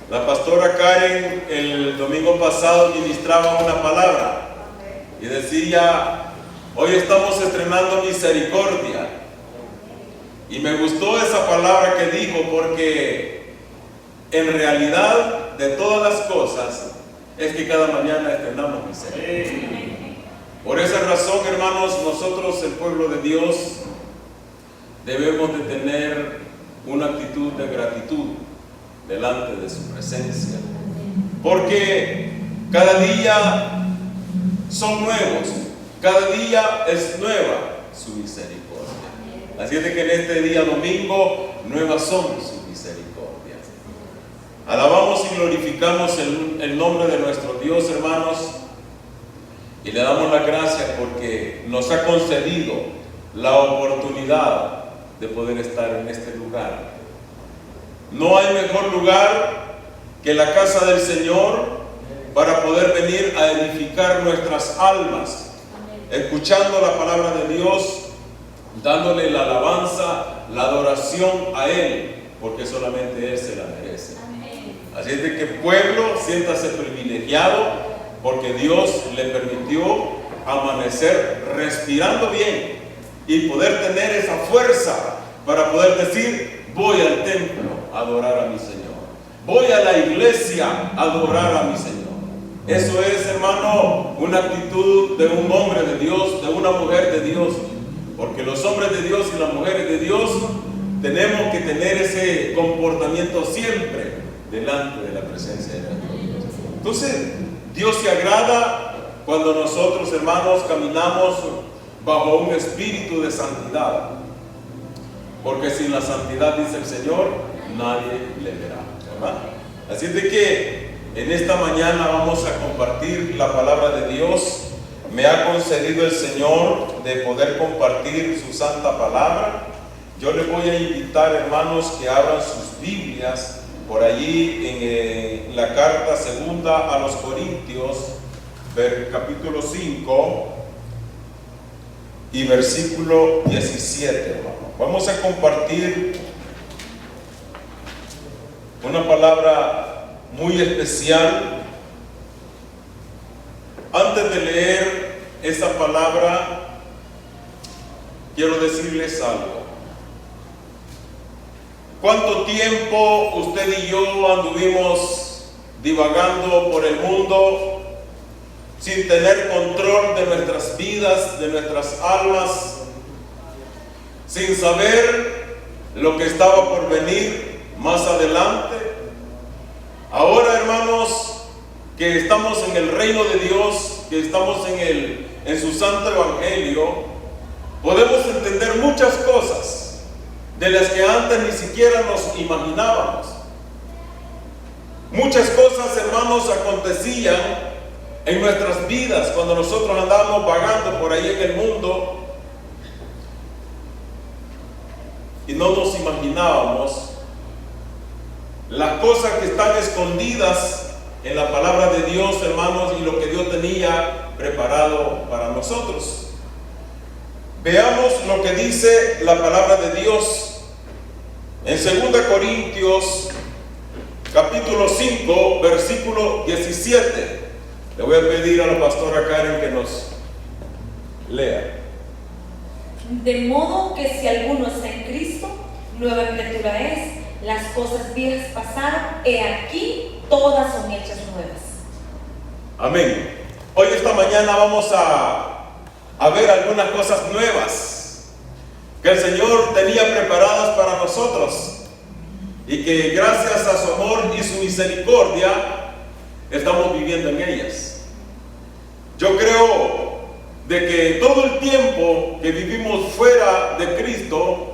La pastora Karen el domingo pasado ministraba una palabra y decía: hoy estamos estrenando misericordia. Y me gustó esa palabra que dijo, porque en realidad de todas las cosas es que cada mañana estrenamos misericordia. Por esa razón, hermanos, nosotros, el pueblo de Dios, debemos de tener una actitud de gratitud delante de su presencia, porque cada día son nuevos, cada día es nueva su misericordia. Así es de que en este día domingo nuevas son sus misericordias. Alabamos y glorificamos el nombre de nuestro Dios, hermanos, y le damos las gracias porque nos ha concedido la oportunidad de poder estar en este lugar. No hay mejor lugar que la casa del Señor para poder venir a edificar nuestras almas, escuchando la palabra de Dios, dándole la alabanza, la adoración a Él, porque solamente Él se la merece. Así es de que, pueblo, siéntase privilegiado, porque Dios le permitió amanecer respirando bien y poder tener esa fuerza para poder decir: voy al templo a adorar a mi Señor, voy a la iglesia a adorar a mi Señor. Eso es, hermano, una actitud de un hombre de Dios, de una mujer de Dios, porque los hombres de Dios y las mujeres de Dios tenemos que tener ese comportamiento siempre delante de la presencia de Dios. Entonces, Dios se agrada cuando nosotros, hermanos, caminamos bajo un espíritu de santidad, porque sin la santidad, dice el Señor, nadie le verá, ¿verdad? Así es de que en esta mañana vamos a compartir la palabra de Dios. Me ha concedido el Señor de poder compartir su santa palabra. Yo les voy a invitar, hermanos, que abran sus Biblias por allí en la carta segunda a los Corintios, capítulo 5 y versículo 17, hermano. Vamos a compartir una palabra muy especial. Antes de leer esa palabra, quiero decirles algo. ¿Cuánto tiempo usted y yo anduvimos divagando por el mundo sin tener control de nuestras vidas, de nuestras almas, sin saber lo que estaba por venir más adelante? Ahora, hermanos, que estamos en el reino de Dios, que estamos en su santo evangelio, podemos entender muchas cosas de las que antes ni siquiera nos imaginábamos. Muchas cosas, hermanos, acontecían en nuestras vidas cuando nosotros andábamos vagando por ahí en el mundo y no nos imaginábamos las cosas que están escondidas en la palabra de Dios, hermanos, y lo que Dios tenía preparado para nosotros. Veamos lo que dice la palabra de Dios en 2 Corintios capítulo 5 versículo 17. Le voy a pedir a la pastora Karen que nos lea. De modo que si alguno está en Cristo, nueva criatura es, las cosas viejas pasaron, he aquí, todas son hechas nuevas. Amén. Hoy, esta mañana, vamos a ver algunas cosas nuevas que el Señor tenía preparadas para nosotros y que gracias a su amor y su misericordia estamos viviendo en ellas. Yo creo de que todo el tiempo que vivimos fuera de Cristo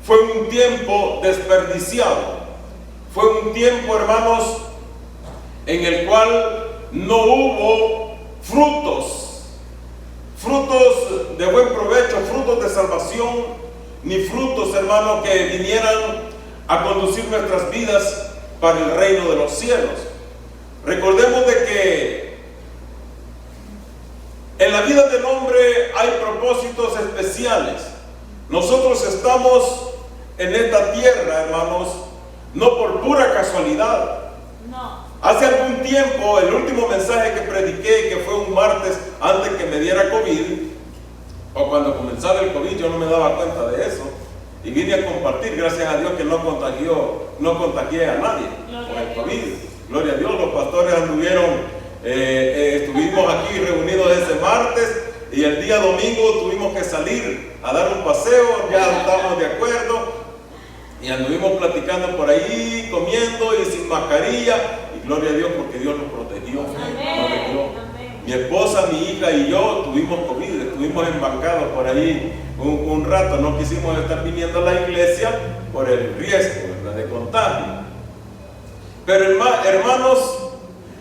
fue un tiempo desperdiciado, fue un tiempo, hermanos, en el cual no hubo frutos de buen provecho, frutos de salvación, ni frutos, hermanos, que vinieran a conducir nuestras vidas para el reino de los cielos. Recordemos de que en la vida del hombre hay propósitos especiales. Nosotros estamos en esta tierra, hermanos, no por pura casualidad. No. Hace algún tiempo, el último mensaje que prediqué, que fue un martes antes que me diera COVID, o cuando comenzaba el COVID, yo no me daba cuenta de eso, y vine a compartir, gracias a Dios que no contagié a nadie con el COVID. Gloria a Dios, los pastores estuvimos aquí reunidos ese martes, y el día domingo tuvimos que salir a dar un paseo, ya estábamos de acuerdo, y anduvimos platicando por ahí, comiendo y sin mascarilla, y gloria a Dios porque Dios nos protegió. Mi esposa, mi hija y yo tuvimos COVID, estuvimos embarcados por ahí un rato, no quisimos estar viniendo a la iglesia por el riesgo, ¿verdad?, de contagio. Pero hermanos,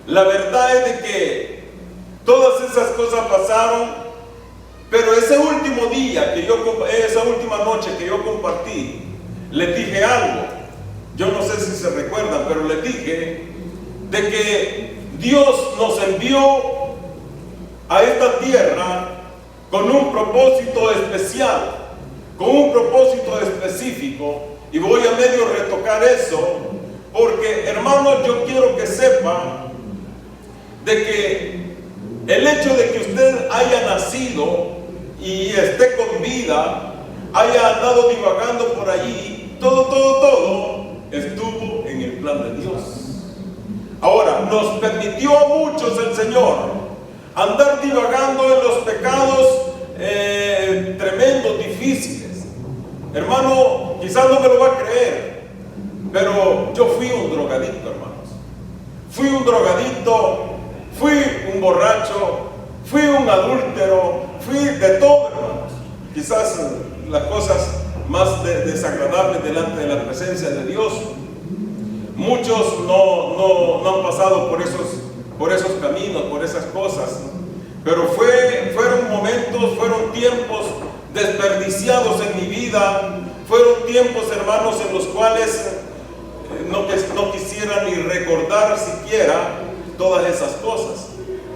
la verdad es de que todas esas cosas pasaron, pero ese último día, esa última noche que yo compartí, les dije algo. Yo no sé si se recuerdan, pero les dije de que Dios nos envió a esta tierra con un propósito especial, con un propósito específico, y voy a medio retocar eso, porque hermanos, yo quiero que sepan de que el hecho de que usted haya nacido y esté con vida, haya andado divagando por allí, todo estuvo en el plan de Dios. Ahora, nos permitió a muchos el Señor andar divagando en los pecados tremendos, difíciles. Hermano, quizás no me lo va a creer, pero yo fui un drogadicto, hermanos. Fui un drogadicto, fui un borracho, fui un adúltero, fui de todo, hermanos. Quizás las cosas más desagradables delante de la presencia de Dios. Muchos no han pasado por esos caminos, por esas cosas, pero fueron momentos, fueron tiempos desperdiciados en mi vida, fueron tiempos, hermanos, en los cuales no quisiera ni recordar siquiera todas esas cosas.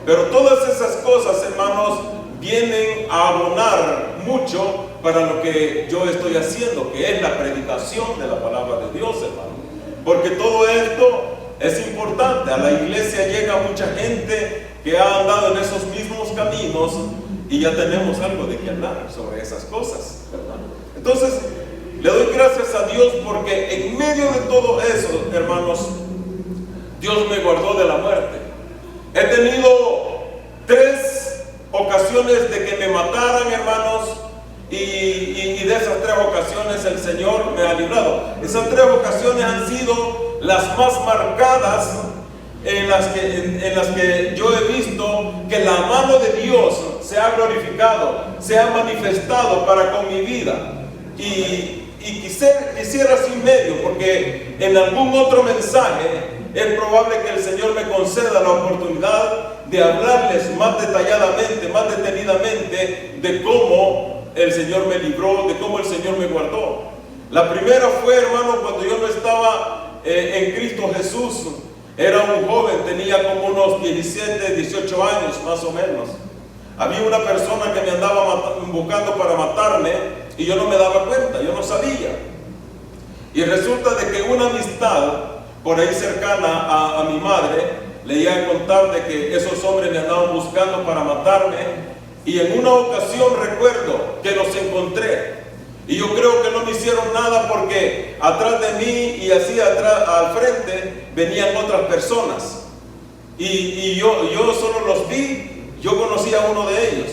Pero todas esas cosas, hermanos, vienen a abonar mucho para lo que yo estoy haciendo, que es la predicación de la palabra de Dios, hermano. Porque todo esto es importante. A la iglesia llega mucha gente que ha andado en esos mismos caminos y ya tenemos algo de qué hablar sobre esas cosas, ¿verdad? Entonces, le doy gracias a Dios porque en medio de todo eso, hermanos, Dios me guardó de la muerte. He tenido 3 ocasiones de que me mataran, hermanos, y de esas 3 ocasiones el Señor me ha librado. Esas 3 ocasiones han sido las más marcadas, en las que yo he visto que la mano de Dios se ha glorificado, se ha manifestado para con mi vida. Y quisiera sin medio, porque en algún otro mensaje es probable que el Señor me conceda la oportunidad de hablarles más detalladamente, más detenidamente de cómo el Señor me libró, de cómo el Señor me guardó. La primera fue, hermano, cuando yo no estaba en Cristo Jesús. Era un joven, tenía como unos 17, 18 años más o menos. Había una persona que me andaba buscando para matarme y yo no me daba cuenta, yo no sabía. Y resulta de que una amistad por ahí cercana a mi madre le iba a contar de que esos hombres me andaban buscando para matarme, y en una ocasión recuerdo que los encontré. Y yo creo que no me hicieron nada porque atrás de mí y así atrás, al frente, venían otras personas. Y yo solo los vi, yo conocí a uno de ellos.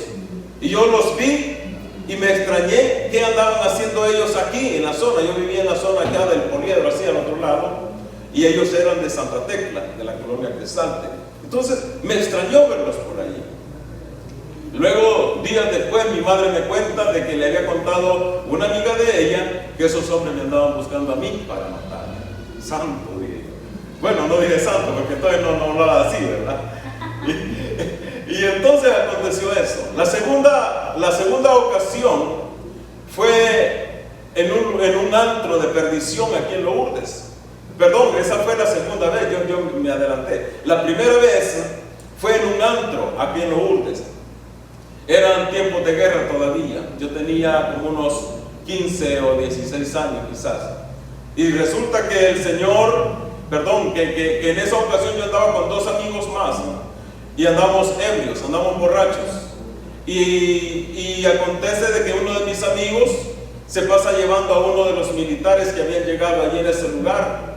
Y yo los vi y me extrañé qué andaban haciendo ellos aquí en la zona. Yo vivía en la zona acá del Poliedro, así al otro lado. Y ellos eran de Santa Tecla, de la colonia Cresante. Entonces me extrañó verlos por allí. Luego, días después, mi madre me cuenta de que le había contado una amiga de ella que esos hombres me andaban buscando a mí para matarme. Santo, dije. Bueno, no dije santo porque entonces no hablaba así, ¿verdad? Y entonces aconteció eso. La segunda ocasión fue en un antro de perdición aquí en Lourdes. Perdón, esa fue la segunda vez, yo me adelanté. La primera vez fue en un antro aquí en Lourdes. Eran tiempos de guerra todavía. Yo tenía como unos 15 o 16 años quizás. Y resulta que el Señor perdón, que en esa ocasión yo andaba con 2 amigos más, ¿no? Y andamos ebrios, andamos borrachos. Y acontece de que uno de mis amigos se pasa llevando a uno de los militares que habían llegado allí en ese lugar.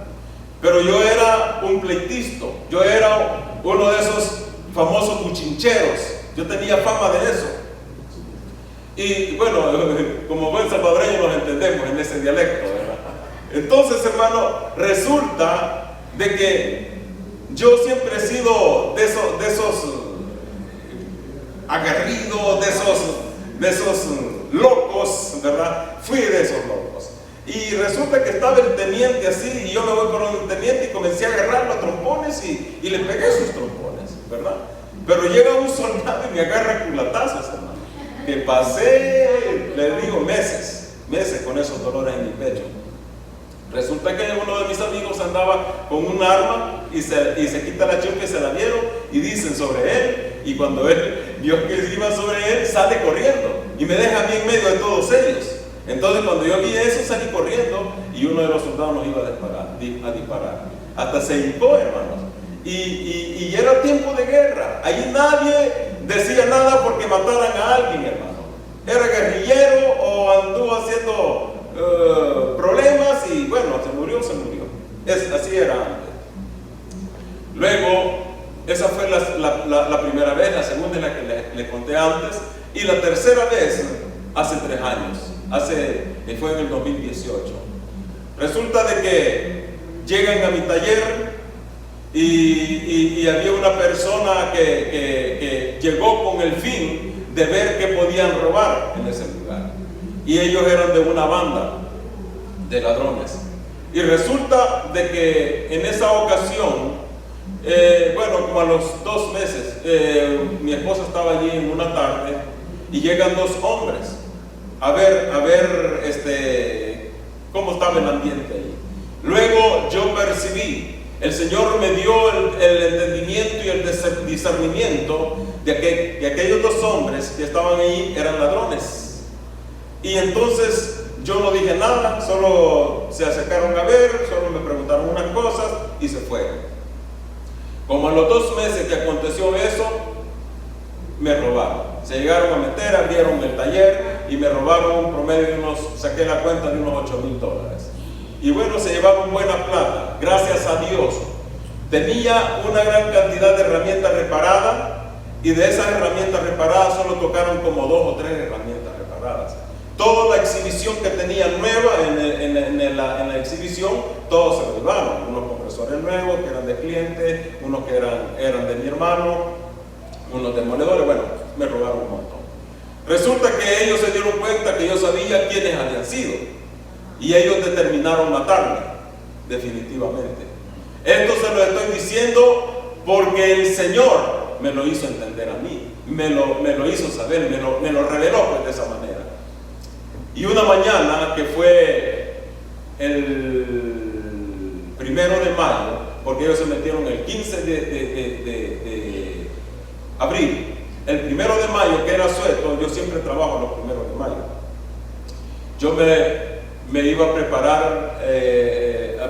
Pero yo era un pleitisto, yo era uno de esos famosos cuchincheros, yo tenía fama de eso. Y bueno, como buen salvadoreño nos entendemos en ese dialecto, ¿verdad? Entonces, hermano, resulta de que yo siempre he sido de esos aguerridos, de esos locos, ¿verdad? Fui de esos locos. Y resulta que estaba el teniente así, y yo me voy con el teniente y comencé a agarrarlo a trompones y le pegué sus trompones, ¿verdad? Pero llega un soldado y me agarra culatazos, hermano. Que pasé, le digo, meses con esos dolores en mi pecho. Resulta que uno de mis amigos andaba con un arma y se quita la chompa y se la vieron y dicen sobre él. Y cuando él vio que iba sobre él, sale corriendo y me deja a mí en medio de todos ellos. Entonces cuando yo vi eso, salí corriendo y uno de los soldados nos iba a disparar. Hasta se hincó, hermanos. Y era tiempo de guerra. Allí nadie decía nada porque mataran a alguien, hermano. Era guerrillero o anduvo haciendo problemas y bueno, se murió. Así era antes. Luego, esa fue la primera vez, la segunda es la que le conté antes, y la tercera vez hace 3 años, fue en el 2018. Resulta de que llegan a mi taller y había una persona que llegó con el fin de ver qué podían robar en ese lugar. Y ellos eran de una banda de ladrones. Y resulta de que en esa ocasión, bueno, como a los 2 meses, mi esposa estaba allí en una tarde y llegan 2 hombres a ver cómo estaba el ambiente ahí. Luego yo percibí, el Señor me dio el entendimiento y el discernimiento de que aquellos 2 hombres que estaban ahí eran ladrones. Y entonces yo no dije nada, solo se acercaron a ver, solo me preguntaron unas cosas y se fueron. Como a los 2 meses que aconteció eso, me robaron. Se llegaron a meter, abrieron el taller y me robaron un promedio de saqué la cuenta de unos $8,000. Y bueno, se llevaban buena plata, gracias a Dios. Tenía una gran cantidad de herramientas reparadas y de esas herramientas reparadas solo tocaron como 2 o 3 herramientas reparadas. Toda la exhibición que tenía nueva en la exhibición, todos se lo llevaron. Unos compresores nuevos que eran de cliente, unos que eran de mi hermano, unos demoledores. Bueno, me robaron un montón. Resulta que ellos se dieron cuenta que yo sabía quiénes habían sido y ellos determinaron matarme, definitivamente. Esto se lo estoy diciendo porque el Señor me lo hizo entender a mí, me lo hizo saber, me lo reveló pues, de esa manera. Y una mañana que fue el 1 de mayo, porque ellos se metieron el 15 de abril, el 1 de mayo que era suelto, yo siempre trabajo los 1 de mayo. Yo me iba a preparar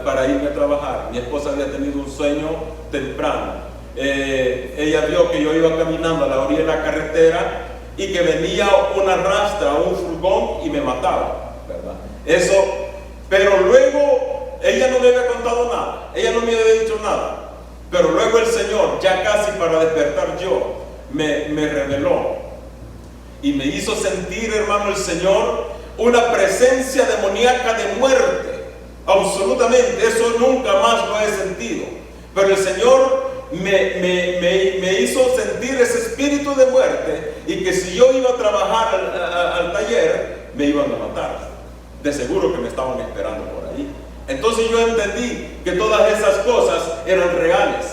para irme a trabajar. Mi esposa había tenido un sueño temprano. Ella vio que yo iba caminando a la orilla de la carretera y que venía una rastra o un furgón y me mataba, ¿verdad? Eso, pero luego ella no me había contado nada, ella no me había dicho nada, pero luego el Señor, ya casi para despertar yo, me reveló y me hizo sentir, hermano, el Señor, una presencia demoníaca de muerte, absolutamente, eso nunca más lo he sentido, pero el Señor me hizo sentir ese espíritu de muerte y que si yo iba a trabajar al taller me iban a matar, de seguro que me estaban esperando por ahí. Entonces yo entendí que todas esas cosas eran reales,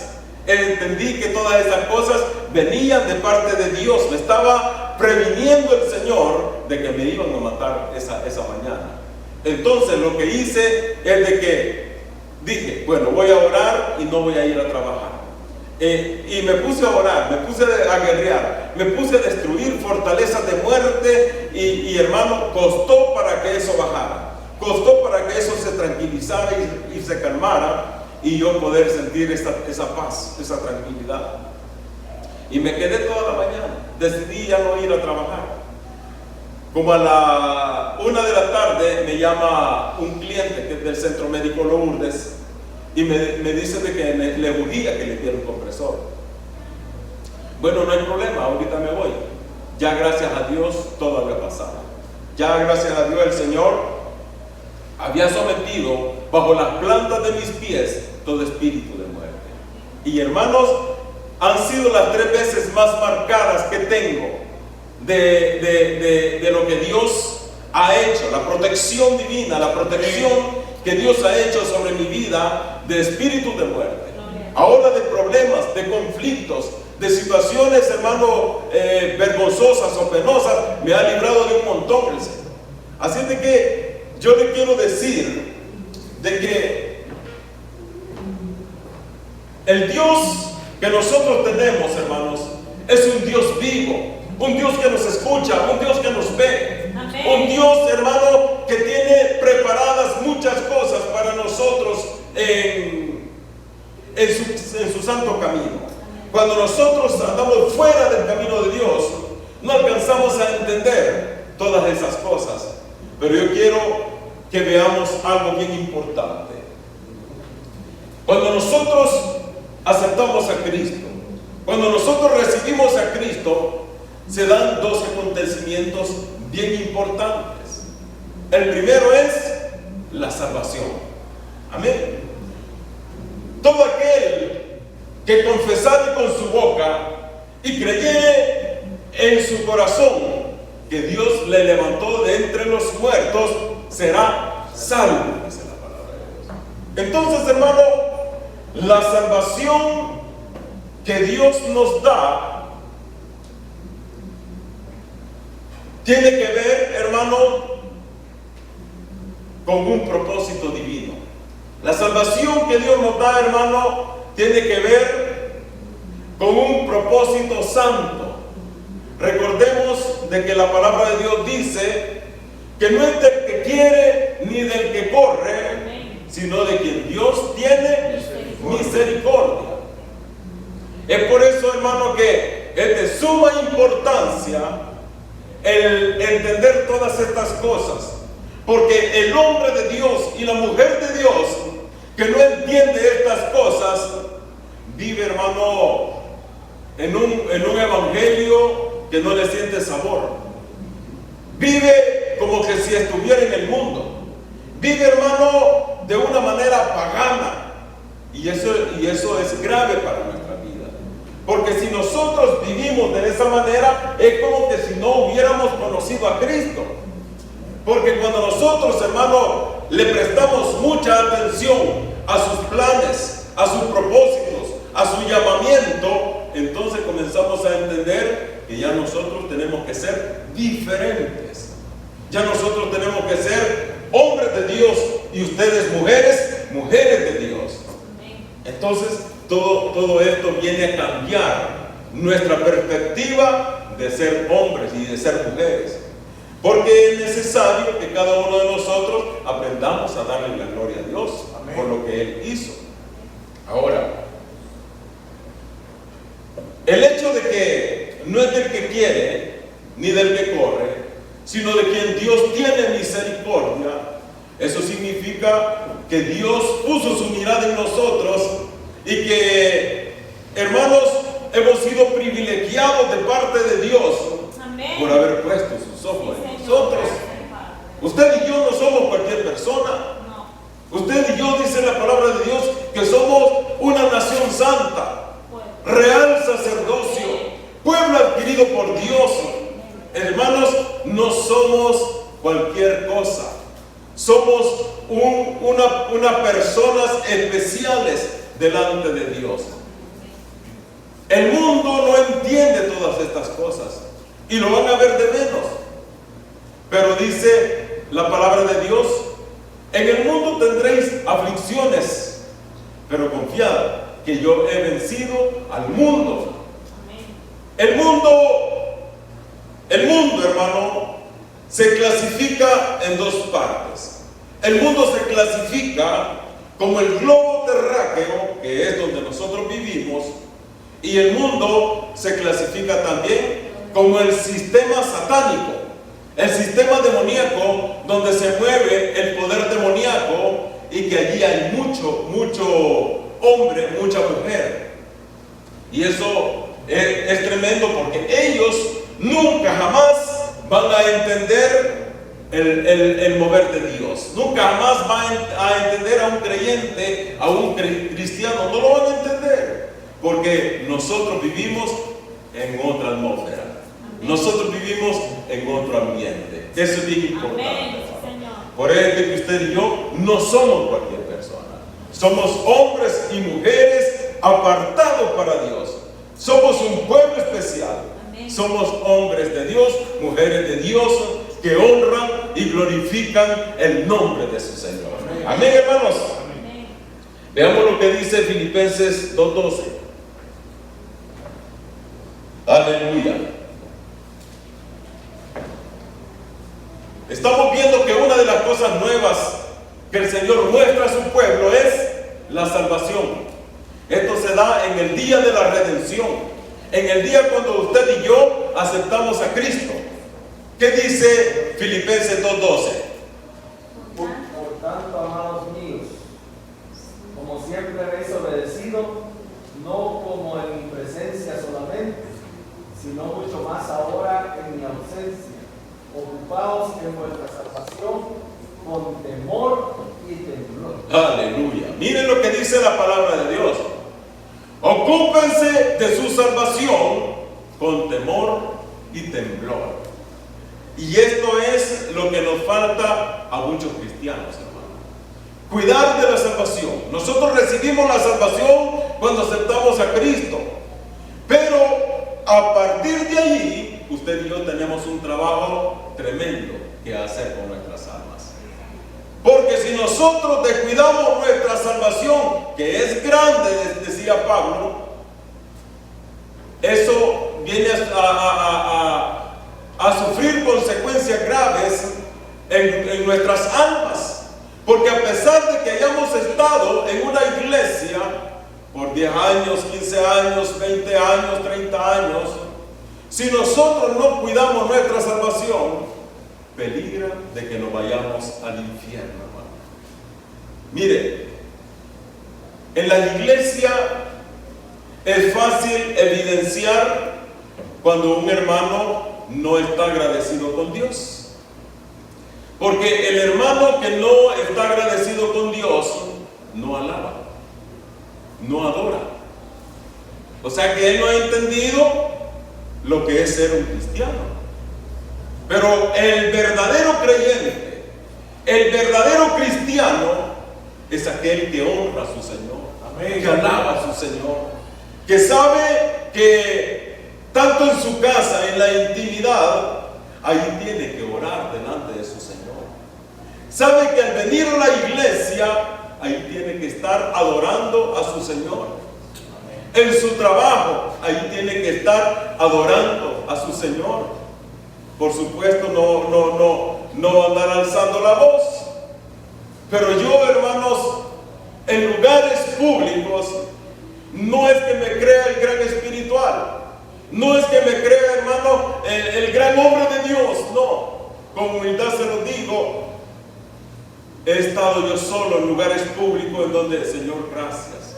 entendí que todas esas cosas venían de parte de Dios, me estaba previniendo el Señor de que me iban a matar esa mañana. Entonces lo que hice es de que dije, bueno, voy a orar y no voy a ir a trabajar. Y me puse a orar, me puse a guerrear, me puse a destruir fortalezas de muerte y hermano, costó para que eso bajara, costó para que eso se tranquilizara y se calmara. y yo poder sentir esa paz, esa tranquilidad. Y me quedé toda la mañana, decidí ya no ir a trabajar. Como a la 1 de la tarde me llama un cliente que es del Centro Médico Lourdes y me dice de que le urgía que le diera un compresor. Bueno, no hay problema, ahorita me voy. Ya gracias a Dios todo había pasado. Ya gracias a Dios el Señor había sometido bajo las plantas de mis pies todo espíritu de muerte. Y hermanos, han sido las 3 veces más marcadas que tengo de lo que Dios ha hecho, la protección divina, la protección que Dios ha hecho sobre mi vida de espíritus de muerte. Ahora de problemas, de conflictos, de situaciones, hermano, vergonzosas o penosas, me ha librado de un montón el Señor. Así de que yo le quiero decir de que el Dios que nosotros tenemos, hermanos, es un Dios vivo, un Dios que nos escucha, un Dios que nos ve. Amén. Un Dios, hermano, que tiene preparadas muchas cosas para nosotros en su santo camino. Cuando nosotros andamos fuera del camino de Dios, no alcanzamos a entender todas esas cosas. Pero yo quiero que veamos algo bien importante. Cuando nosotros aceptamos a Cristo, cuando nosotros recibimos a Cristo, se dan 2 acontecimientos bien importantes. El primero es la salvación. Amén. Todo aquel que confesare con su boca y creyere en su corazón que Dios le levantó de entre los muertos, será salvo, dice la palabra de Dios. Entonces, hermano, la salvación que Dios nos da tiene que ver, hermano, con un propósito divino. La salvación que Dios nos da, hermano, tiene que ver con un propósito santo. Recordemos de que la palabra de Dios dice que no es del que quiere ni del que corre, sino de quien Dios tiene misericordia. Es por eso, hermano, que es de suma importancia el entender todas estas cosas, porque el hombre de Dios y la mujer de Dios que no entiende estas cosas vive, hermano, en un evangelio que no le siente sabor. Vive como que si estuviera en el mundo. Vive, hermano, de una manera pagana. Y eso es grave para nuestra vida. Porque si nosotros vivimos de esa manera, es como que si no hubiéramos conocido a Cristo. Porque cuando nosotros, hermano, le prestamos mucha atención a sus planes, a sus propósitos, a su llamamiento, entonces comenzamos a entender que ya nosotros tenemos que ser diferentes. Ya nosotros tenemos que ser hombres de Dios y ustedes mujeres, mujeres de Dios. Entonces todo esto viene a cambiar nuestra perspectiva de ser hombres y de ser mujeres. Porque es necesario que cada uno de nosotros aprendamos a darle la gloria a Dios. Amén. Por lo que Él hizo. Ahora, el hecho de que no es del que quiere ni del que corre, sino de quien Dios tiene misericordia, eso significa que Dios puso su mirada en nosotros y que, hermanos, hemos sido privilegiados de parte de Dios. Amén. Por haber puesto sus ojos en nosotros. Usted y yo no somos cualquier persona. No. Usted y yo, dice la palabra de Dios, que somos una nación santa, real sacerdocio, pueblo adquirido por Dios. Hermanos, no somos cualquier cosa. Somos unas personas especiales delante de Dios. El mundo no entiende todas estas cosas y lo van a ver de menos. Pero dice la palabra de Dios: en el mundo tendréis aflicciones, pero confiad que yo he vencido al mundo. El mundo, hermano, se clasifica en 2 partes. El mundo se clasifica como el globo terráqueo que es donde nosotros vivimos, y el mundo se clasifica también como el sistema satánico, el sistema demoníaco, donde se mueve el poder demoníaco, y que allí hay mucho hombre, mucha mujer. Y eso es tremendo, porque ellos nunca jamás van a entender el mover de Dios. Nunca jamás van a entender a un creyente, a un cristiano. No lo van a entender, porque nosotros vivimos en otra atmósfera. Nosotros vivimos en otro ambiente. Eso es bien importante. Amén. Por eso es que usted y yo no somos cualquier persona. Somos hombres y mujeres apartados para Dios. Somos un pueblo especial. Amén. Somos hombres de Dios, mujeres de Dios, que honran y glorifican el nombre de su Señor. Amén, hermanos. Amén. Veamos lo que dice Filipenses 2:12. Aleluya. Estamos viendo que una de las cosas nuevas que el Señor muestra a su pueblo es la salvación. Esto se da en el día de la redención, en el día cuando usted y yo aceptamos a Cristo. ¿Qué dice Filipenses 2:12? Por tanto, amados míos, como siempre habéis obedecido, no como en mi presencia solamente, sino mucho más ahora en mi ausencia, ocupados en vuestra salvación con temor y temblor. Aleluya. Miren lo que dice la palabra de Dios. Ocúpense de su salvación con temor y temblor. Y esto es lo que nos falta a muchos cristianos, hermano. Cuidar de la salvación. Nosotros recibimos la salvación cuando aceptamos a Cristo. Pero a partir de allí, usted y yo tenemos un trabajo tremendo que hacer con nuestras almas. Porque si nosotros descuidamos nuestra salvación, que es grande, decía Pablo, eso viene a sufrir consecuencias graves en nuestras almas. Porque a pesar de que hayamos estado en una iglesia por 10 años, 15 años, 20 años, 30 años, si nosotros no cuidamos nuestra salvación, peligra de que nos vayamos al infierno, hermano. Mire, en la iglesia es fácil evidenciar cuando un hermano no está agradecido con Dios. Porque el hermano que no está agradecido con Dios no alaba, no adora. O sea que él no ha entendido lo que es ser un cristiano. Pero el verdadero creyente, el verdadero cristiano, es aquel que honra a su Señor. Amén. Que alaba a su Señor, que sabe que tanto en su casa, en la intimidad, ahí tiene que orar delante de su Señor. Sabe que al venir a la iglesia, ahí tiene que estar adorando a su Señor. En su trabajo, ahí tiene que estar adorando a su Señor. Por supuesto, no andar alzando la voz. Pero yo, hermanos, en lugares públicos, no es que me crea el gran espiritual, no es que me crea, hermano, el gran hombre de Dios, no. Con humildad se lo digo, he estado yo solo en lugares públicos en donde, Señor, gracias.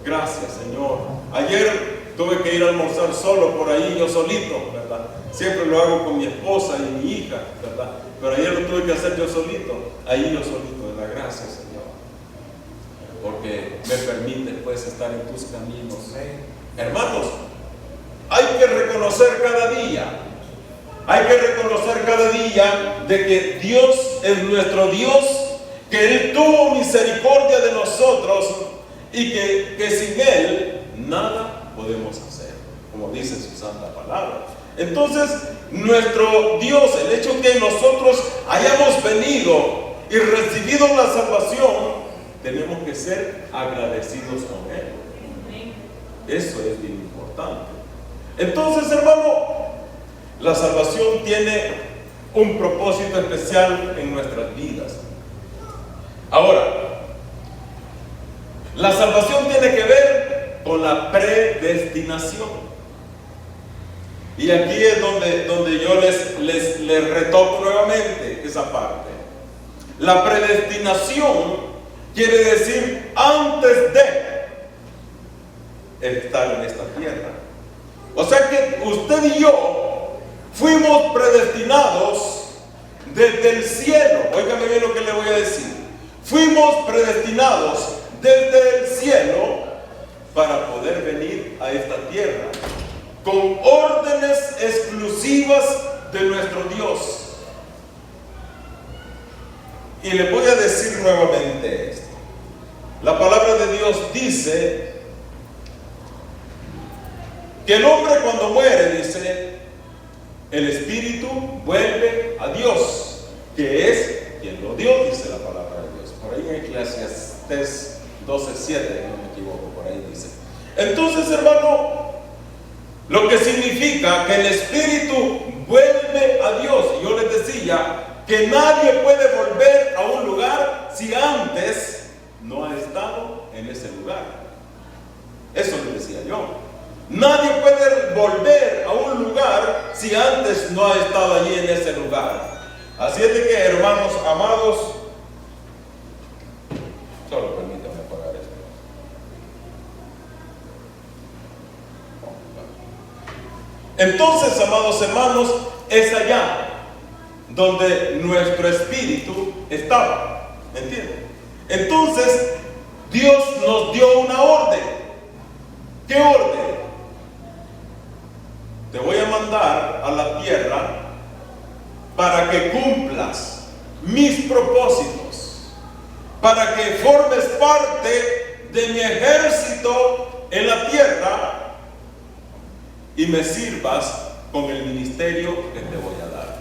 Gracias, Señor. Ayer tuve que ir a almorzar solo por ahí, yo solito, ¿verdad? Siempre lo hago con mi esposa y mi hija, ¿verdad? Pero ayer lo tuve que hacer yo solito, ahí yo solito, de la gracia, Señor. Porque me permite, pues, estar en tus caminos. Hermanos, hay que reconocer cada día, de que Dios es nuestro Dios, que Él tuvo misericordia de nosotros y que sin Él nada podemos hacer, como dice su santa palabra. Entonces, nuestro Dios, el hecho que nosotros hayamos venido y recibido la salvación, tenemos que ser agradecidos con Él. Eso es bien importante. Entonces, hermano, la salvación tiene un propósito especial en nuestras vidas. Ahora, La salvación tiene que ver con la predestinación. Y aquí es donde yo les retoco nuevamente esa parte. La predestinación quiere decir antes de estar en esta tierra. O sea que usted y yo fuimos predestinados desde el cielo. Óigame bien lo que le voy a decir. Fuimos predestinados desde el cielo para poder venir a esta tierra con órdenes exclusivas de nuestro Dios. Y le voy a decir nuevamente esto. La palabra de Dios dice que el hombre cuando muere, dice, el espíritu vuelve a Dios, que es quien lo dio, dice la palabra de Dios. Por ahí en Eclesiastés 12:7, no me equivoco, por ahí dice. Entonces, hermano, lo que significa que el espíritu vuelve a Dios. Y yo les decía que nadie puede volver a un lugar si antes no ha estado en ese lugar. Eso les decía yo. Nadie puede volver a un lugar si antes no ha estado allí en ese lugar. Así es de que, hermanos amados, solo permítanme apagar esto. Entonces, amados hermanos, es allá donde nuestro espíritu estaba. ¿Me entienden? Entonces, Dios nos dio una orden. ¿Qué orden? Te voy a mandar a la tierra para que cumplas mis propósitos, para que formes parte de mi ejército en la tierra y me sirvas con el ministerio que te voy a dar.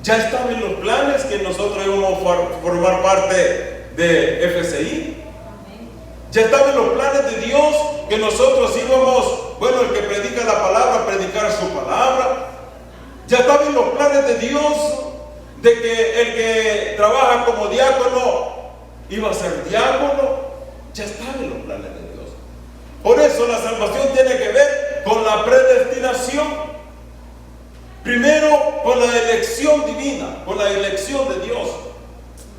Ya estaba en los planes que nosotros íbamos a formar parte de FCI. Ya estaba en los planes de Dios que nosotros íbamos, bueno, el que predica la palabra, predicar su palabra. Ya estaba en los planes de Dios de que el que trabaja como diácono iba a ser diácono. Ya estaba en los planes de Dios. Por eso la salvación tiene que ver con la predestinación. Primero con la elección divina, con la elección de Dios.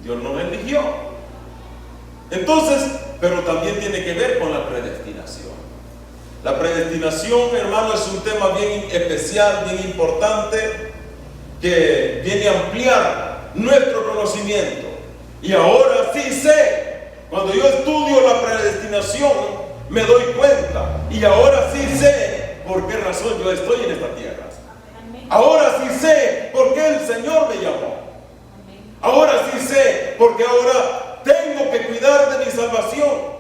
Dios nos eligió. Entonces, pero también tiene que ver con la predestinación. La predestinación, hermano, es un tema bien especial, bien importante, que viene a ampliar nuestro conocimiento. Y ahora sí sé, cuando yo estudio la predestinación, me doy cuenta. Y ahora sí sé por qué razón yo estoy en esta tierra. Ahora sí sé por qué el Señor me llamó. Ahora sí sé porque ahora tengo que cuidar de mi salvación.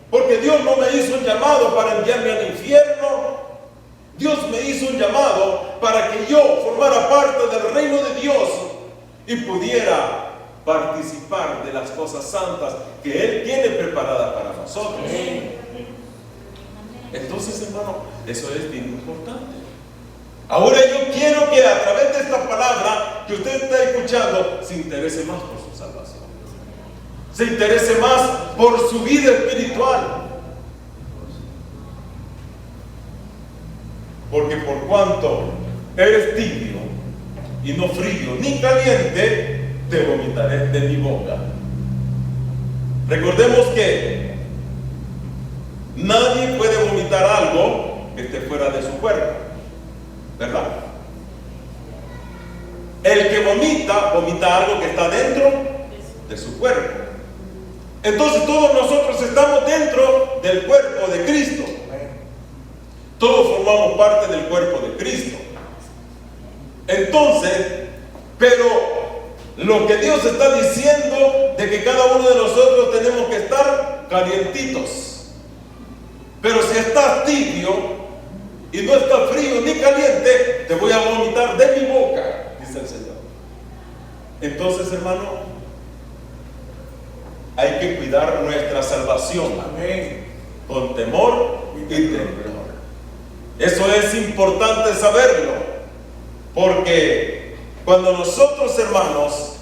Porque Dios no me hizo un llamado para enviarme al infierno. Dios me hizo un llamado para que yo formara parte del reino de Dios y pudiera participar de las cosas santas que Él tiene preparadas para nosotros. Entonces, hermano, eso es bien importante. Ahora yo quiero que a través de esta palabra que usted está escuchando se interese más por su salvación, se interese más por su vida espiritual. Porque por cuanto eres tibio y no frío ni caliente, te vomitaré de mi boca. Recordemos que nadie puede vomitar algo que esté fuera de su cuerpo, ¿verdad? El que vomita, vomita algo que está dentro de su cuerpo. Entonces todos nosotros estamos dentro del cuerpo de Cristo. Todos formamos parte del cuerpo de Cristo. Entonces, pero lo que Dios está diciendo de que cada uno de nosotros tenemos que estar calientitos. Pero si estás tibio y no estás frío ni caliente, te voy a vomitar de mi boca, dice el Señor. Entonces, hermano, hay que cuidar nuestra salvación. Amén. Con temor y temblor. Eso es importante saberlo, porque cuando nosotros, hermanos,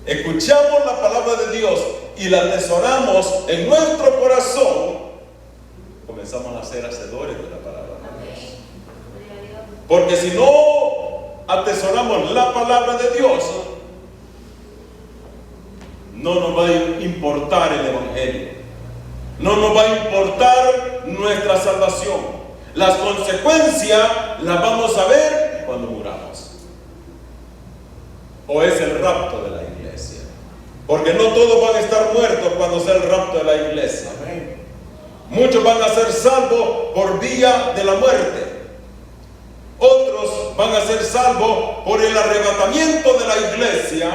escuchamos la palabra de Dios y la atesoramos en nuestro corazón, comenzamos a ser hacedores de la palabra de Dios. Porque si no atesoramos la palabra de Dios, no nos va a importar el evangelio, no nos va a importar nuestra salvación. Las consecuencias las vamos a ver cuando muramos, o es el rapto de la iglesia, porque no todos van a estar muertos cuando sea el rapto de la iglesia. Muchos van a ser salvos por vía de la muerte, otros van a ser salvos por el arrebatamiento de la iglesia,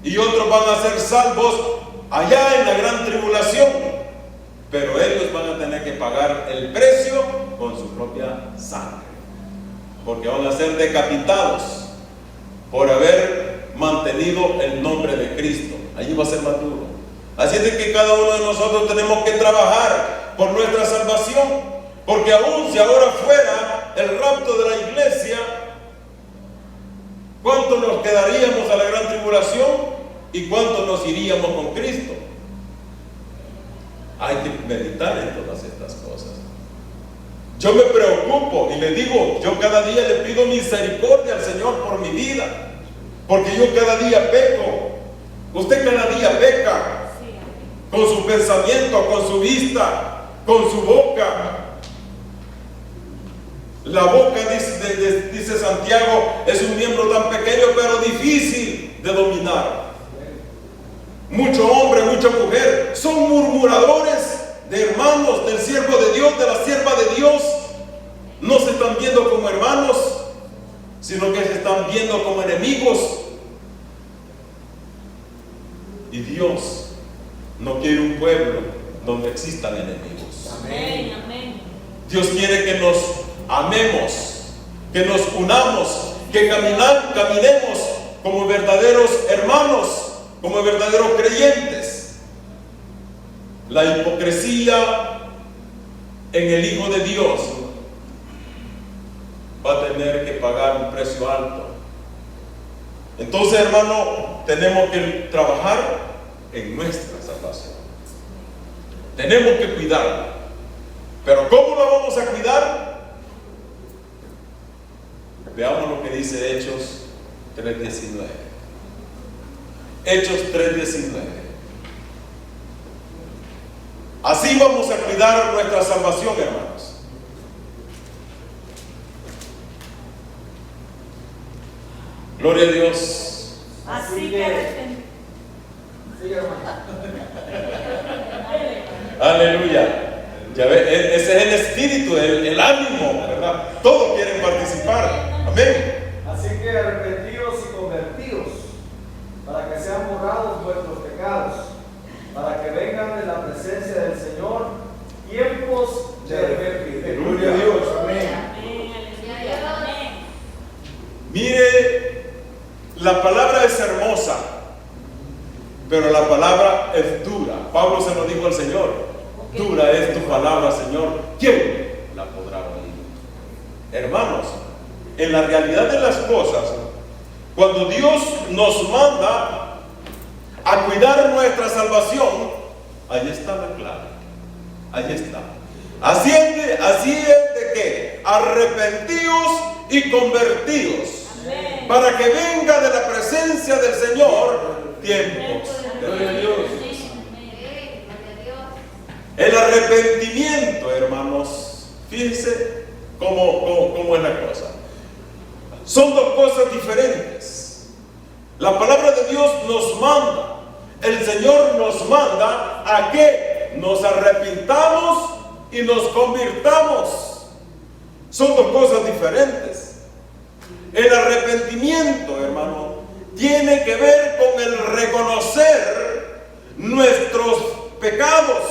y otros van a ser salvos allá en la gran tribulación, pero ellos van a tener que pagar el precio con su propia sangre, porque van a ser decapitados por haber mantenido el nombre de Cristo. Allí va a ser más duro. Así es de que cada uno de nosotros tenemos que trabajar por nuestra salvación, porque aún si ahora fuera el rapto de la iglesia, ¿cuánto nos quedaríamos a la gran tribulación y cuánto nos iríamos con Cristo? Hay que meditar en todas estas cosas. Yo me preocupo y le digo, yo cada día le pido misericordia al Señor por mi vida, porque yo cada día peco. Usted cada día peca, con su pensamiento, con su vista, con su boca. La boca, dice Santiago, es un miembro tan pequeño pero difícil de dominar. Mucho hombre, mucha mujer son murmuradores de hermanos, del siervo de Dios, de la sierva de Dios. No se están viendo como hermanos, sino que se están viendo como enemigos. Y Dios no quiere un pueblo donde existan enemigos. Amén, amén. Dios quiere que nos amemos, que nos unamos, que caminemos como verdaderos hermanos, como verdaderos creyentes. La hipocresía en el Hijo de Dios va a tener que pagar un precio alto. Entonces, hermano, tenemos que trabajar en nuestra salvación. Tenemos que cuidarla. Pero ¿cómo la vamos a cuidar? Veamos lo que dice Hechos 3:19. Hechos 3:19. Así vamos a cuidar nuestra salvación, hermanos. Gloria a Dios. Así que Aleluya. Ya ve, ese es el espíritu, el ánimo, ¿verdad? Todos quieren participar. Amén. Así que arrepentidos y convertidos, para que sean borrados vuestros pecados, para que vengan de la presencia del Señor tiempos de refrigerio. Gloria a Dios. Amén. Mire, la palabra es hermosa, pero la palabra es dura. Pablo se lo dijo al Señor: dura es tu palabra, Señor, ¿quién la podrá oír? Hermanos, en la realidad de las cosas, cuando Dios nos manda a cuidar nuestra salvación, ahí está la clave. Ahí está. Así es de que arrepentidos y convertidos, amén, para que venga de la presencia del Señor tiempos de refrigerio. El arrepentimiento, hermanos, fíjense cómo es la cosa. Son dos cosas diferentes. La palabra de Dios nos manda, el Señor nos manda a que nos arrepintamos y nos convirtamos. Son dos cosas diferentes. El arrepentimiento, hermano, tiene que ver con el reconocer nuestros pecados,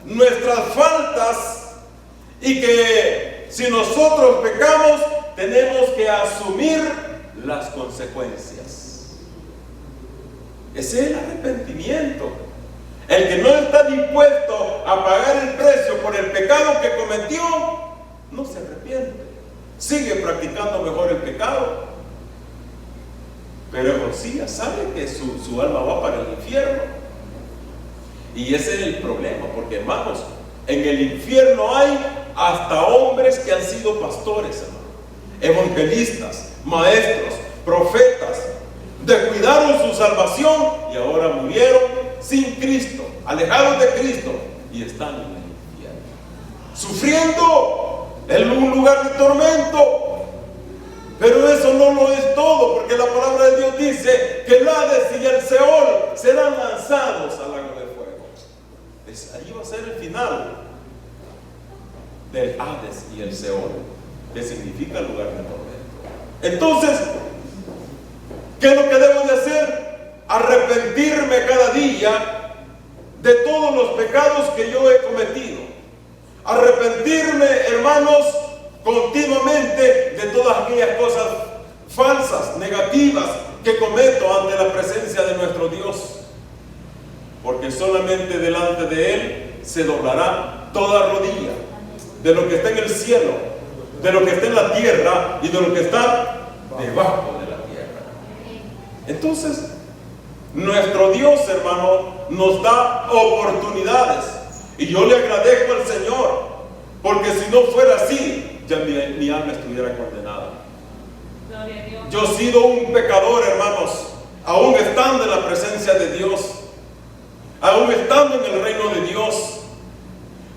nuestras faltas, y que si nosotros pecamos tenemos que asumir las consecuencias. Ese es el arrepentimiento. El que no está dispuesto a pagar el precio por el pecado que cometió, no se arrepiente, sigue practicando mejor el pecado, pero sí ya sabe que su alma va para el infierno. Y ese es el problema, porque hermanos, en el infierno hay hasta hombres que han sido pastores, hermano, evangelistas, maestros, profetas, descuidaron su salvación y ahora murieron sin Cristo, alejados de Cristo, y están en el infierno, sufriendo en un lugar de tormento. Pero eso no lo es todo, porque la palabra de Dios dice que el Hades y el Seol serán lanzados al lago de fuego. Allí va a ser el final del Hades y el Seol, que significa lugar de tormento. Entonces, ¿qué es lo que debo de hacer? Arrepentirme cada día de todos los pecados que yo he cometido. Arrepentirme, hermanos, continuamente de todas aquellas cosas falsas, negativas que cometo ante la presencia de nuestro Dios. Porque solamente delante de Él se doblará toda rodilla, de lo que está en el cielo, de lo que está en la tierra y de lo que está debajo de la tierra. Entonces, nuestro Dios, hermano, nos da oportunidades. Y yo le agradezco al Señor, porque si no fuera así, ya mi alma estuviera condenada. Gloria a Dios. Yo he sido un pecador, hermanos, aún estando en la presencia de Dios, aún estando en el reino de Dios.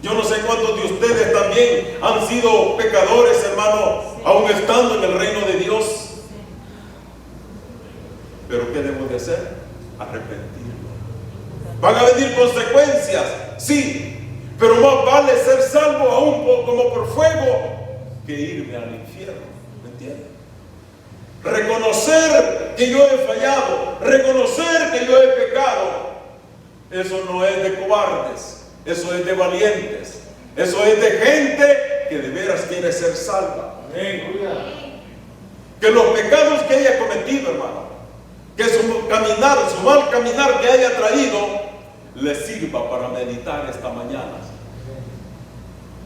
Yo no sé cuántos de ustedes también han sido pecadores, hermano, aún estando en el reino de Dios. Pero ¿qué debo de hacer? Arrepentirme. ¿Van a venir consecuencias? Sí, pero más vale ser salvo aún como por fuego que irme al infierno. ¿Me entienden? Reconocer que yo he fallado, reconocer que yo he pecado, eso no es de cobardes, eso es de valientes, eso es de gente que de veras quiere ser salva. Amén. Que los pecados que haya cometido, hermano, que su caminar, su mal caminar que haya traído, le sirva para meditar esta mañana,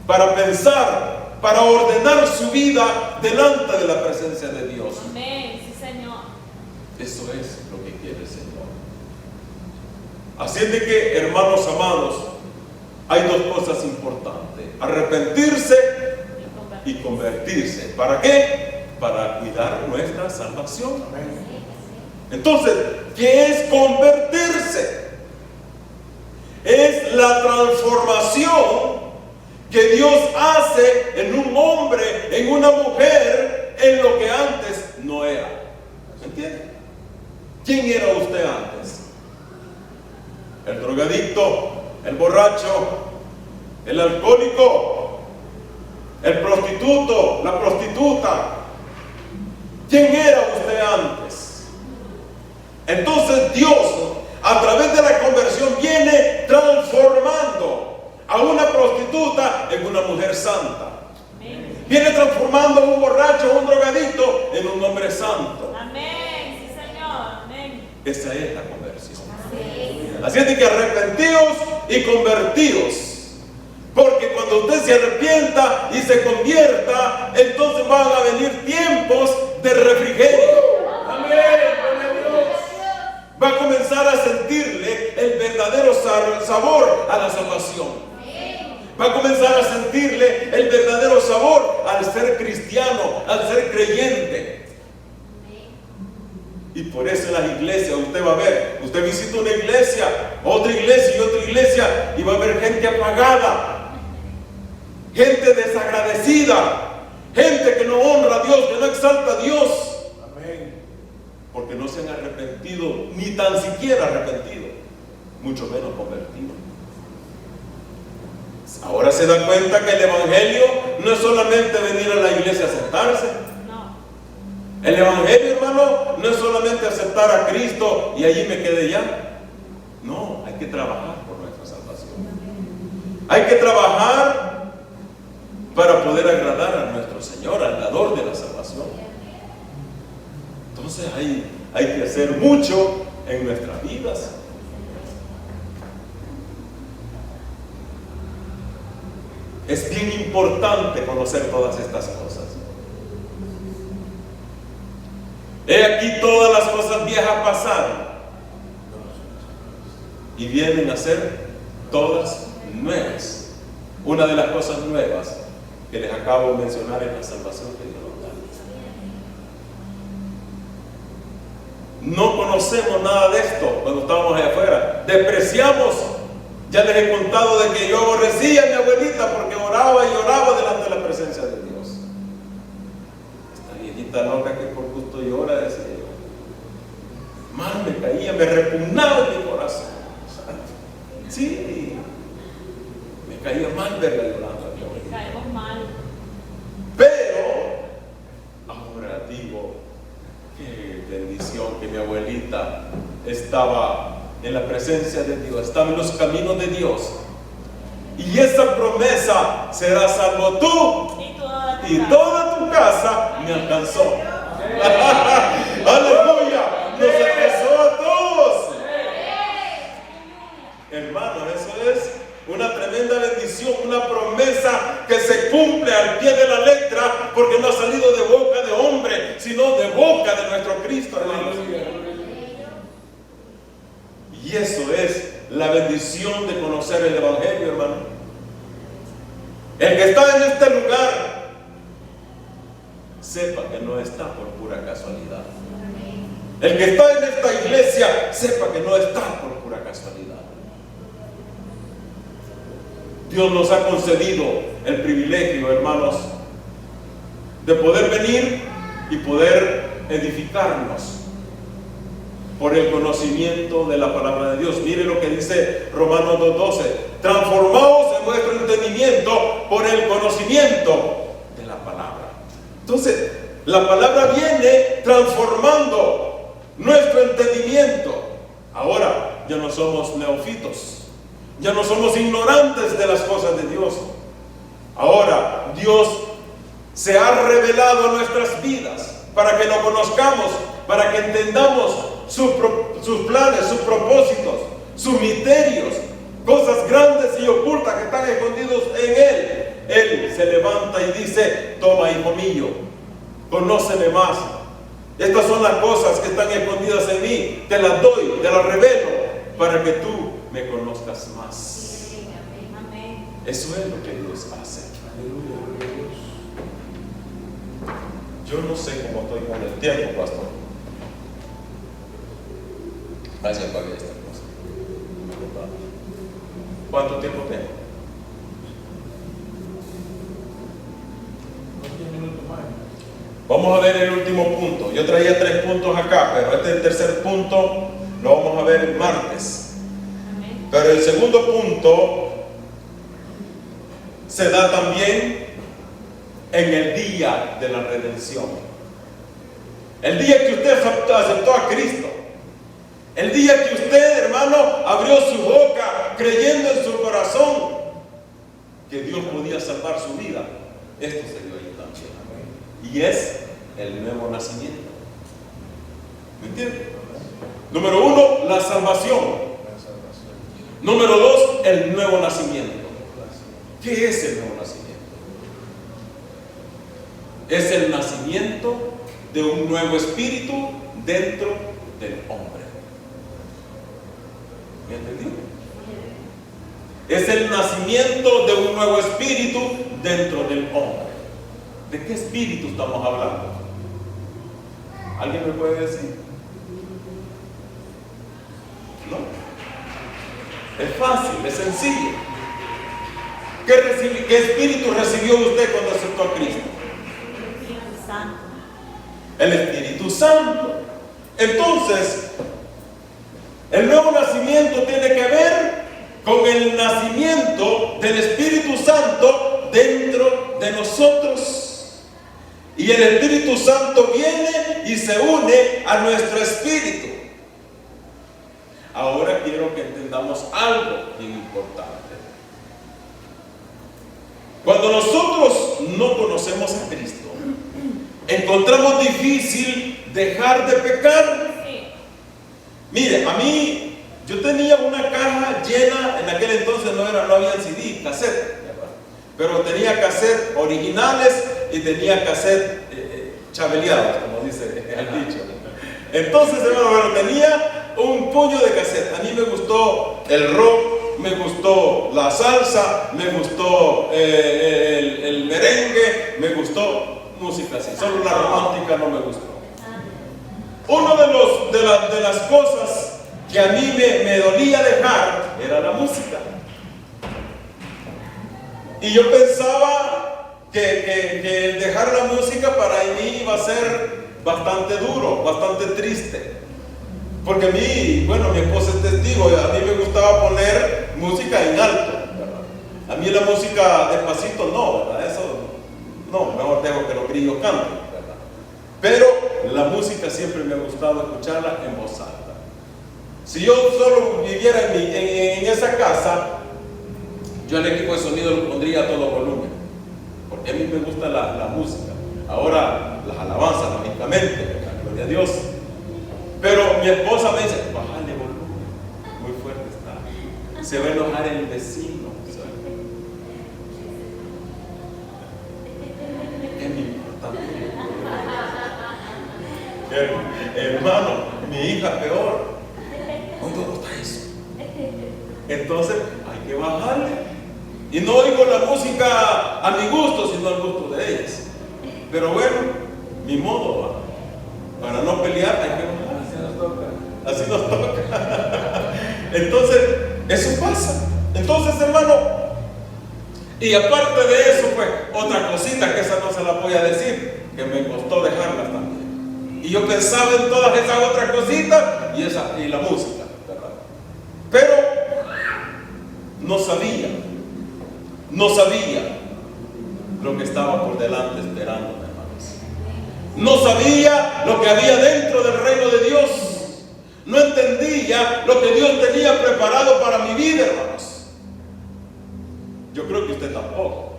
para pensar, para ordenar su vida delante de la presencia de Dios. Amén, sí, Señor. Eso es lo que quiere el Señor. Así es de que, hermanos amados, hay dos cosas importantes: arrepentirse y convertirse. ¿Para qué? Para cuidar nuestra salvación. Entonces, ¿qué es convertirse? Es la transformación que Dios hace en un hombre, en una mujer, en lo que antes no era. ¿Me entiende? ¿Quién era usted antes? El drogadicto, el borracho, el alcohólico, el prostituto, la prostituta. ¿Quién era usted antes? Entonces Dios, a través de la conversión, viene transformando a una prostituta en una mujer santa. Amén. Viene transformando a un borracho, a un drogadicto en un hombre santo. Amén, sí, Señor. Amén. Esa es la conversión. Así es de que arrepentidos y convertidos, porque cuando usted se arrepienta y se convierta, entonces van a venir tiempos de refrigerio. Amén. Va a comenzar a sentirle el verdadero sabor a la salvación. Va a comenzar a sentirle el verdadero sabor al ser cristiano, al ser creyente. Y por eso en las iglesias usted va a ver, usted visita una iglesia, otra iglesia y otra iglesia, y va a ver gente apagada, gente desagradecida, gente que no honra a Dios, que no exalta a Dios. Amén. Porque no se han arrepentido, ni tan siquiera arrepentido, mucho menos convertido. Ahora se dan cuenta que el evangelio no es solamente venir a la iglesia a sentarse. No. El evangelio, hermano, no es solamente aceptar a Cristo y allí me quedé ya. No, hay que trabajar por nuestra salvación. Hay que trabajar para poder agradar a nuestro Señor, al dador de la salvación. Entonces hay que hacer mucho en nuestras vidas. Es bien importante conocer todas estas cosas. He aquí todas las cosas viejas pasaron y vienen a ser todas nuevas. Una de las cosas nuevas que les acabo de mencionar es la salvación que Dios nos da. No conocemos nada de esto cuando estábamos allá afuera. Despreciamos. Ya les he contado de que yo aborrecía a mi abuelita porque oraba y oraba delante de la presencia de Dios. Esta viejita loca que por gusto llora, decía yo. Mal me caía, me repugnaba en mi corazón. Sí, me caía mal verla llorando a mi abuelita. Caemos mal. Pero ahora digo, qué bendición que mi abuelita estaba en la presencia de Dios, estaba en los caminos de Dios. Y esa promesa, serás salvo tú y toda tu casa, me alcanzó. Aleluya, nos alcanzó a todos. Hermanos, eso es una tremenda bendición, una promesa que se cumple al pie de la letra, porque no ha salido de boca de hombre, sino de boca de nuestro Cristo, hermanos. Y eso es la bendición de conocer el Evangelio, hermano. El que está en este lugar, sepa que no está por pura casualidad. El que está en esta iglesia, sepa que no está por pura casualidad. Dios nos ha concedido el privilegio, hermanos, de poder venir y poder edificarnos por el conocimiento de la palabra de Dios. Mire lo que dice Romanos 2:12: transformaos en vuestro entendimiento por el conocimiento de la palabra. Entonces, la palabra viene transformando nuestro entendimiento. Ahora ya no somos neófitos, ya no somos ignorantes de las cosas de Dios. Ahora Dios se ha revelado a nuestras vidas para que lo conozcamos, para que entendamos sus planes, sus propósitos, sus misterios, cosas grandes y ocultas que están escondidos en Él. Él se levanta y dice: toma, hijo mío, conóceme más. Estas son las cosas que están escondidas en mí, te las doy, te las revelo, para que tú me conozcas más. Eso es lo que Dios hace. Yo no sé cómo estoy con el tiempo, pastor. Gracias por esta cosa. ¿Cuánto tiempo tengo? 10 minutos más. Vamos a ver el último punto. Yo traía 3 puntos acá, pero este es el tercer punto, lo vamos a ver el martes. Pero el segundo punto se da también en el día de la redención. El día que usted aceptó a Cristo. El día que usted, hermano, abrió su boca creyendo en su corazón que Dios podía salvar su vida. Esto se dio ahí también. Y es el nuevo nacimiento. ¿Me entiende? Número 1, la salvación. Número 2, el nuevo nacimiento. ¿Qué es el nuevo nacimiento? Es el nacimiento de un nuevo espíritu dentro del hombre. ¿Me entendió? Es el nacimiento de un nuevo espíritu dentro del hombre. ¿De qué espíritu estamos hablando? ¿Alguien me puede decir? ¿No? Es fácil, es sencillo. ¿Qué espíritu recibió usted cuando aceptó a Cristo? El Espíritu Santo. Entonces, el nuevo nacimiento tiene que ver con el nacimiento del Espíritu Santo dentro de nosotros. Y el Espíritu Santo viene y se une a nuestro espíritu. Ahora quiero que entendamos algo bien importante. Cuando nosotros no conocemos a Cristo, encontramos difícil dejar de pecar. Mire, a mí, yo tenía una caja llena, en aquel entonces no había CD, cassette, pero tenía cassette originales y tenía cassette chabeleados, como dice el dicho. Entonces, hermano, tenía un puño de cassette. A mí me gustó el rock me gustó la salsa, me gustó el merengue, me gustó música así. Solo la romántica no me gustó. Una de las cosas que a mí me dolía dejar era la música. Y yo pensaba que el dejar la música para mí iba a ser bastante duro, bastante triste. Porque a mí, bueno, mi esposa es testigo, a mí me gustaba poner música en alto, ¿verdad? A mí la música despacito no, ¿verdad? Eso no, mejor dejo que los grillos canten, ¿verdad? Pero la música siempre me ha gustado escucharla en voz alta. Si yo solo viviera en esa casa, yo el equipo de sonido lo pondría a todo volumen, porque a mí me gusta la música. Ahora las alabanzas, lógicamente, ¿verdad? Gloria a Dios. Pero mi esposa me dice, bájale volumen, muy fuerte está, se va a enojar el vecino. ¿Qué me importa? Hermano, mi hija peor. ¿Dónde está eso? Entonces hay que bajarle. Y no oigo la música a mi gusto, sino al gusto de ellas. Pero bueno, mi modo va. Para no pelear hay que bajar. Así nos toca. Entonces, eso pasa. Entonces, hermano, y aparte de eso, pues, otra cosita que esa no se la voy a decir, que me costó dejarla también. Y yo pensaba en todas esas otras cositas y la música, ¿verdad? Pero no sabía lo que estaba por delante esperando, hermanos. No sabía lo que había dentro del reino de Dios. No entendía lo que Dios tenía preparado para mi vida, hermanos. Yo creo que usted tampoco.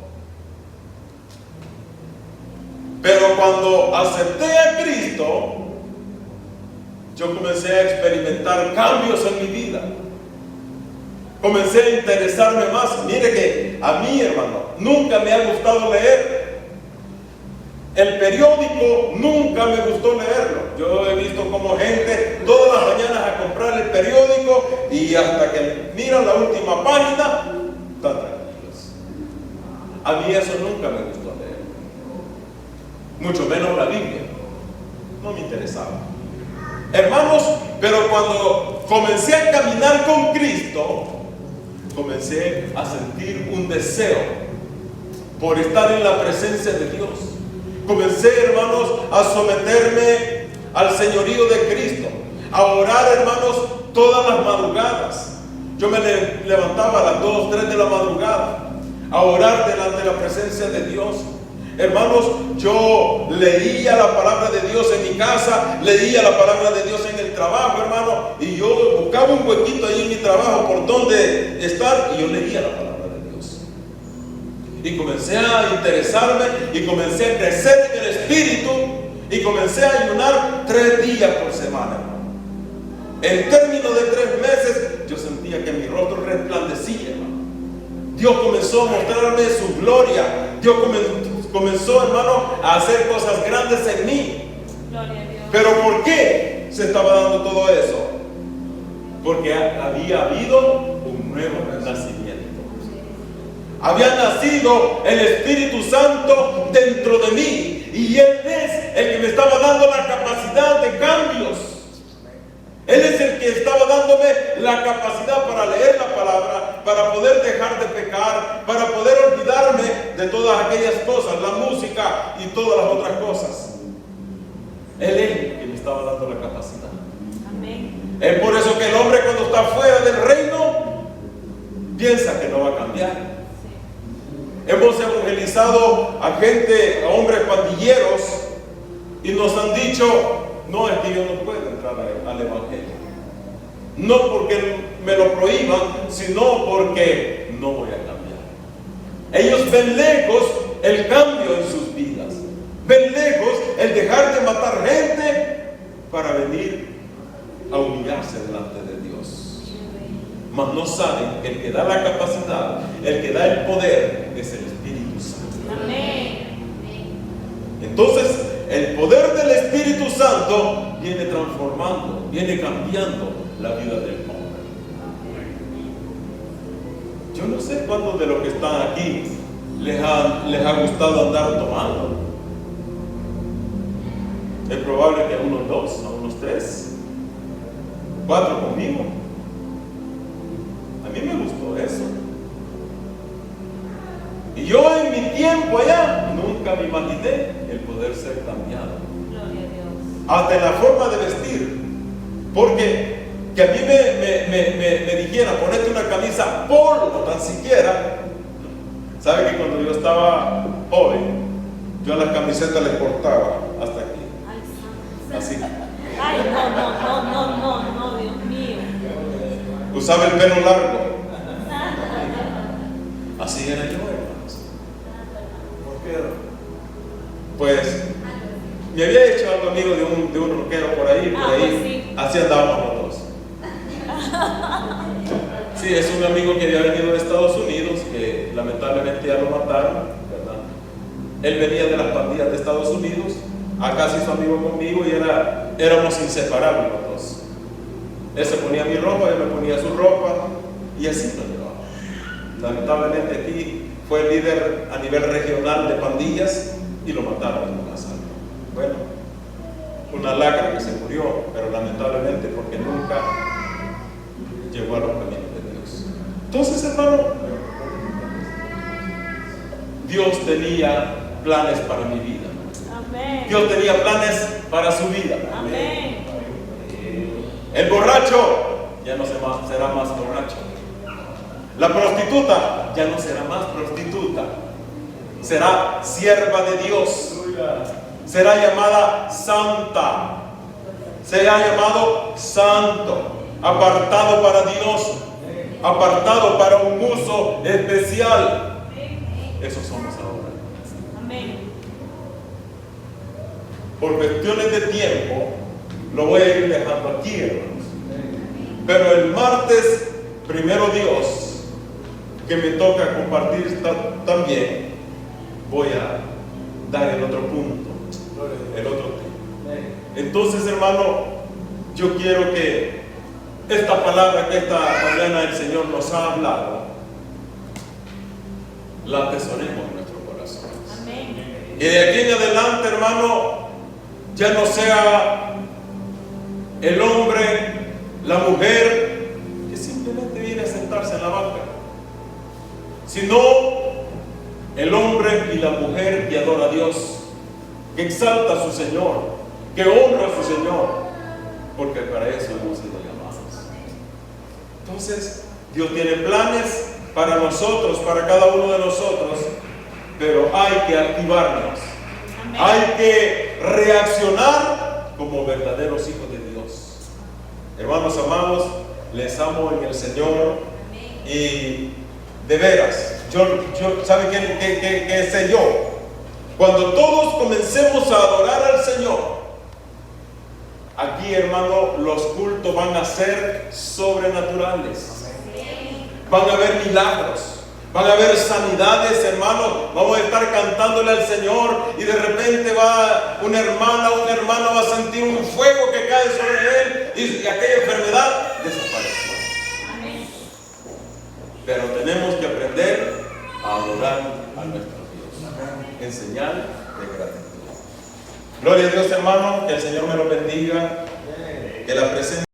Pero cuando acepté a Cristo, yo comencé a experimentar cambios en mi vida. Comencé a interesarme más. Mire que a mí, hermano, nunca me ha gustado leer. El periódico nunca me gustó leerlo. Yo he visto como gente todas las mañanas a comprar el periódico y hasta que miran la última página, están tranquilos. A mí eso nunca me gustó leer. Mucho menos la Biblia. No me interesaba. Hermanos, pero cuando comencé a caminar con Cristo, comencé a sentir un deseo por estar en la presencia de Dios. Comencé, hermanos, a someterme al señorío de Cristo, a orar, hermanos, todas las madrugadas. Yo me levantaba a las 2, 3 de la madrugada a orar delante de la presencia de Dios. Hermanos, yo leía la palabra de Dios en mi casa, leía la palabra de Dios en el trabajo, hermano, y yo buscaba un huequito ahí en mi trabajo por donde estar y yo leía la palabra de Dios. Y comencé a interesarme y comencé a crecer en el espíritu y comencé a ayunar 3 días por semana, hermano. En términos de 3 meses, yo sentía que mi rostro resplandecía, hermano. Dios comenzó a mostrarme su gloria. Dios comenzó, hermano, a hacer cosas grandes en mí. Gloria a Dios. Pero ¿por qué se estaba dando todo eso? Porque había habido un nuevo nacimiento. Había nacido el Espíritu Santo dentro de mí y Él es el que me estaba dando la capacidad de cambios. Él es el que estaba dándome la capacidad para leer la palabra, para poder dejar de pecar, para poder olvidarme de todas aquellas cosas, la música y todas las otras cosas. Él es el que me estaba dando la capacidad. Amén. Es por eso que el hombre cuando está fuera del reino piensa que no va a cambiar. Hemos evangelizado a gente, a hombres pandilleros, y nos han dicho: no, es que yo no puedo entrar al evangelio. No porque me lo prohíban, sino porque no voy a cambiar. Ellos ven lejos el cambio en sus vidas. Ven lejos el dejar de matar gente para venir a humillarse delante de Dios. Mas no saben que el que da la capacidad, el que da el poder, es el Espíritu Santo. Amén. Entonces, el poder del Espíritu Santo viene transformando, viene cambiando la vida del hombre. Yo no sé cuántos de los que están aquí les ha gustado andar tomando. Es probable que a unos 2, a unos 3, 4 conmigo. A mí me gustó eso. Y yo en mi tiempo allá nunca me imaginé el poder ser cambiado. Gloria a Dios. Hasta en la forma de vestir. Porque que a mí me dijera, ponete una camisa polo, tan siquiera. ¿Sabe que cuando yo estaba joven, yo a las camisetas les cortaba hasta aquí? Ay, santo. Así. Ay, no, Dios mío. Usaba el pelo largo. Así era yo, hermanos. ¿Por qué? Pues me había hecho algo amigo de un rockero por ahí, Pues sí. así andábamos los dos. Sí, es un amigo que había venido de Estados Unidos, que lamentablemente ya lo mataron, ¿verdad? Él venía de las pandillas de Estados Unidos, acá se hizo amigo conmigo y éramos inseparables los dos. Él se ponía mi ropa, yo me ponía su ropa y así nos llevábamos. Lamentablemente aquí fue el líder a nivel regional de pandillas y lo mataron en un asalto. Bueno, una lacra que se murió, pero lamentablemente porque nunca llegó a los caminos de Dios. Entonces, hermano, Dios tenía planes para mi vida. Amén. Dios tenía planes para su vida. Amén. El borracho ya no será más borracho. La prostituta ya no será más prostituta. Será sierva de Dios. Será llamada santa. Será llamado santo. Apartado para Dios. Apartado para un uso especial. Eso somos ahora. Amén. Por cuestiones de tiempo, lo voy a ir dejando aquí, hermanos. Pero el martes, primero Dios, que me toca compartir también, voy a dar el otro punto, el otro tema. Entonces, hermano, yo quiero que esta palabra que esta mañana el Señor nos ha hablado, la atesoremos en nuestro corazón. Amén. Que de aquí en adelante, hermano, ya no sea el hombre, la mujer, que simplemente viene a sentarse en la banca, sino el hombre y la mujer que adora a Dios, que exalta a su Señor, que honra a su Señor, porque para eso hemos sido llamados. Entonces, Dios tiene planes para nosotros, para cada uno de nosotros, pero hay que activarnos. Amén. Hay que reaccionar como verdaderos hijos de Dios. Hermanos amados, les amo en el Señor y de veras, ¿sabe qué sé yo? Cuando todos comencemos a adorar al Señor, aquí, hermano, los cultos van a ser sobrenaturales. Van a haber milagros, van a haber sanidades, hermano. Vamos a estar cantándole al Señor y de repente va una hermana o un hermano va a sentir un fuego que cae sobre él y aquella enfermedad desapareció. Amén. Pero tenemos que aprender a adorar a nuestro Dios en señal de gratitud. Gloria a Dios, hermano, que el Señor me lo bendiga, que la presencia